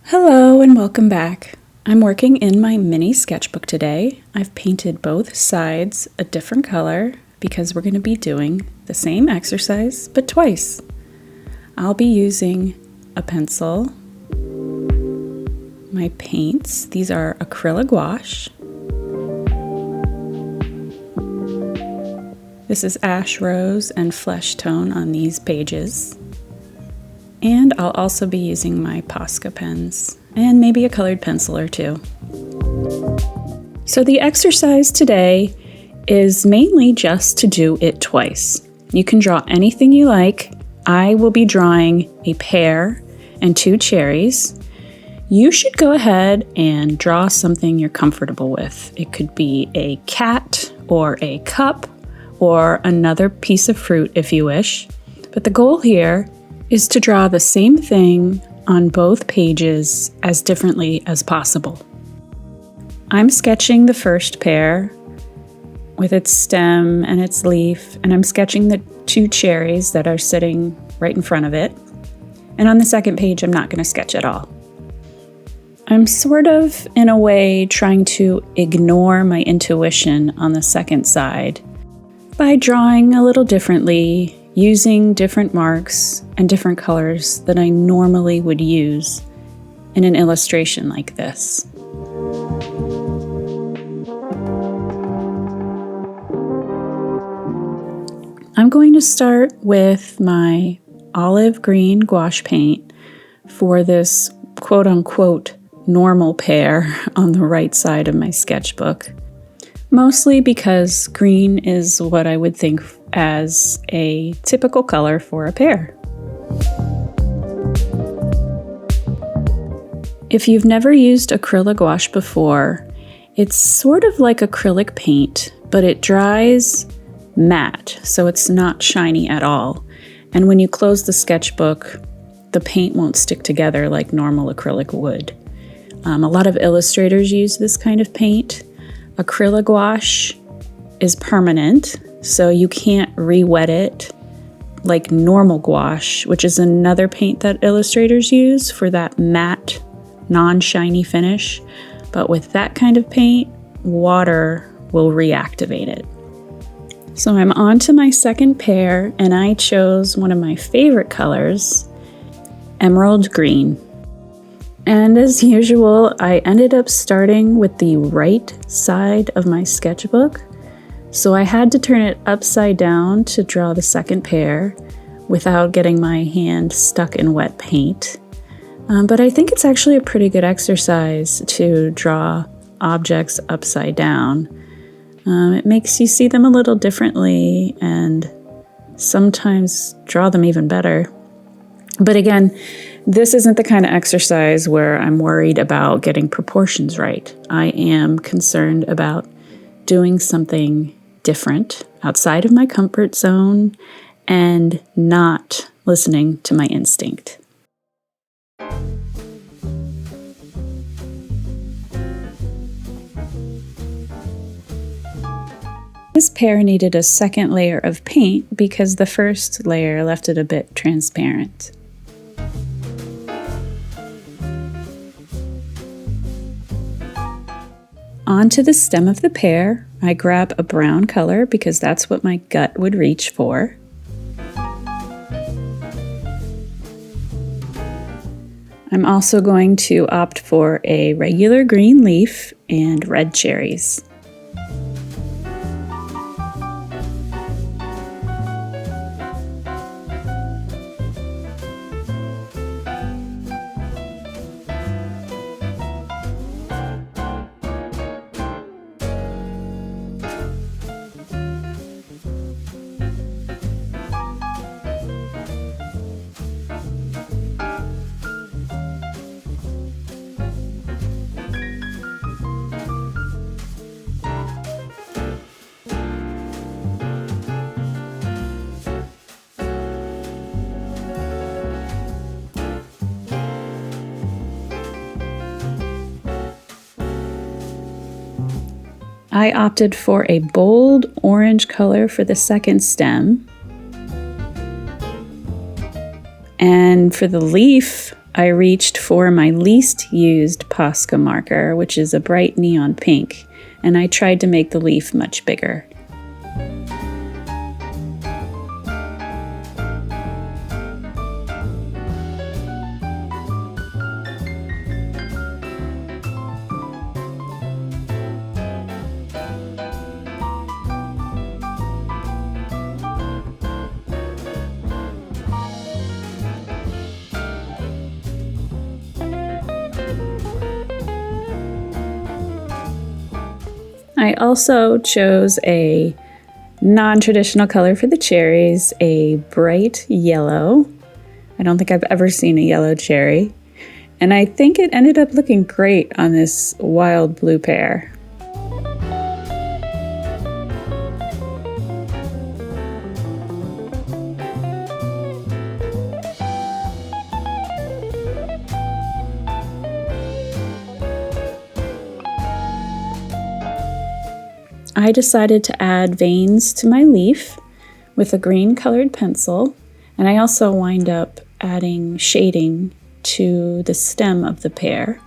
Hello and welcome back. I'm working in my mini sketchbook today. I've painted both sides a different color because we're going to be doing the same exercise but twice. I'll be using a pencil, my paints. These are acrylic gouache. This is ash rose and flesh tone on these pages. And I'll also be using my Posca pens and maybe a colored pencil or two. So the exercise today is mainly just to do it twice. You can draw anything you like. I will be drawing a pear and two cherries. You should go ahead and draw something you're comfortable with. It could be a cat or a cup or another piece of fruit if you wish. But the goal here is to draw the same thing on both pages as differently as possible. I'm sketching the first pear with its stem and its leaf, and I'm sketching the two cherries that are sitting right in front of it. And on the second page, I'm not going to sketch at all. I'm sort of, in a way, trying to ignore my intuition on the second side by drawing a little differently, using different marks and different colors that I normally would use in an illustration like this. I'm going to start with my olive green gouache paint for this quote-unquote normal pear on the right side of my sketchbook. Mostly because green is what I would think as a typical color for a pear. If you've never used acrylic gouache before, it's sort of like acrylic paint, but it dries matte, so it's not shiny at all. And when you close the sketchbook, the paint won't stick together like normal acrylic would. A lot of illustrators use this kind of paint. Acrylic gouache is permanent, so you can't re-wet it like normal gouache, which is another paint that illustrators use for that matte, non-shiny finish. But with that kind of paint, water will reactivate it. So I'm on to my second pear, and I chose one of my favorite colors, emerald green. And as usual, I ended up starting with the right side of my sketchbook. So I had to turn it upside down to draw the second pear without getting my hand stuck in wet paint. But I think it's actually a pretty good exercise to draw objects upside down. It makes you see them a little differently and sometimes draw them even better. But again, this isn't the kind of exercise where I'm worried about getting proportions right. I am concerned about doing something different outside of my comfort zone and not listening to my instinct. This pear needed a second layer of paint because the first layer left it a bit transparent. Onto the stem of the pear, I grab a brown color because that's what my gut would reach for. I'm also going to opt for a regular green leaf and red cherries. I opted for a bold orange color for the second stem. And for the leaf, I reached for my least used Posca marker, which is a bright neon pink, and I tried to make the leaf much bigger. I also chose a non-traditional color for the cherries, a bright yellow. I don't think I've ever seen a yellow cherry. And I think it ended up looking great on this wild blue pear. I decided to add veins to my leaf with a green colored pencil, and I also wind up adding shading to the stem of the pear.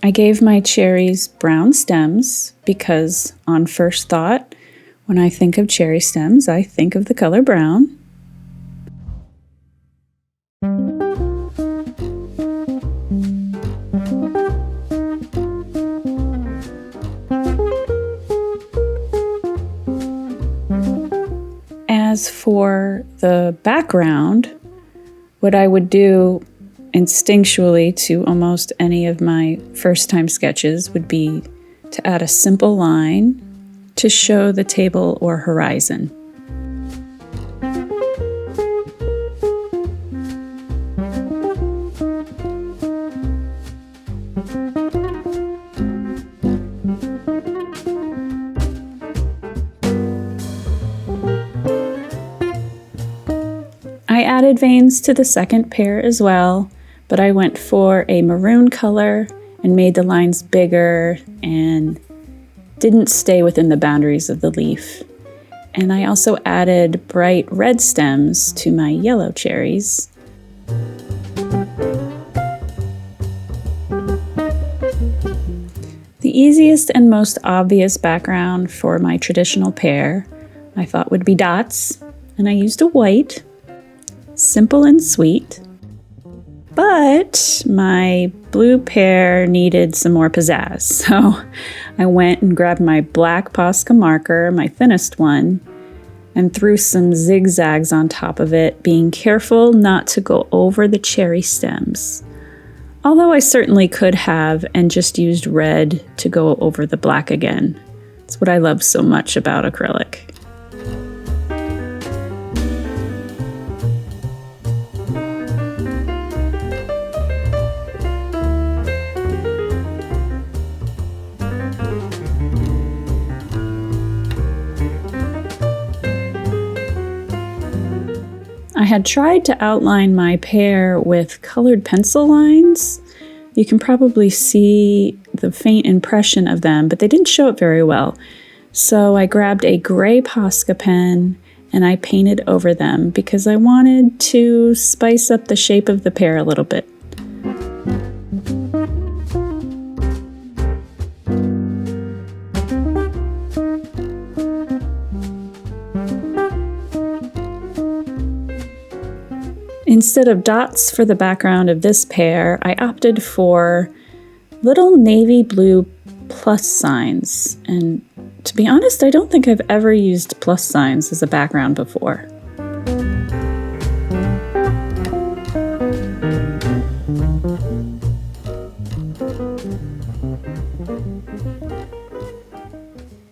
I gave my cherries brown stems because, on first thought, when I think of cherry stems, I think of the color brown. As for the background, what I would do instinctually to almost any of my first-time sketches would be to add a simple line to show the table or horizon. I added veins to the second pear as well, but I went for a maroon color and made the lines bigger and didn't stay within the boundaries of the leaf. And I also added bright red stems to my yellow cherries. The easiest and most obvious background for my traditional pear I thought would be dots, and I used a white. Simple and sweet. But my blue pear needed some more pizzazz, so I went and grabbed my black Posca marker, my thinnest one, and threw some zigzags on top of it, being careful not to go over the cherry stems. Although I certainly could have and just used red to go over the black again. It's what I love so much about acrylic. I had tried to outline my pear with colored pencil lines. You can probably see the faint impression of them, but they didn't show up very well. So I grabbed a gray Posca pen and I painted over them because I wanted to spice up the shape of the pear a little bit. Instead of dots for the background of this pear, I opted for little navy blue plus signs. And to be honest, I don't think I've ever used plus signs as a background before.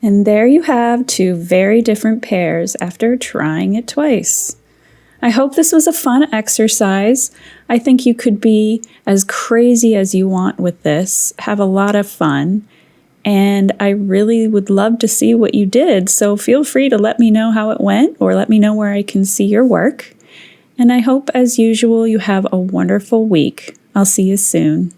And there you have two very different pears after trying it twice. I hope this was a fun exercise. I think you could be as crazy as you want with this, have a lot of fun, and I really would love to see what you did, so feel free to let me know how it went or let me know where I can see your work. And I hope, as usual, you have a wonderful week. I'll see you soon.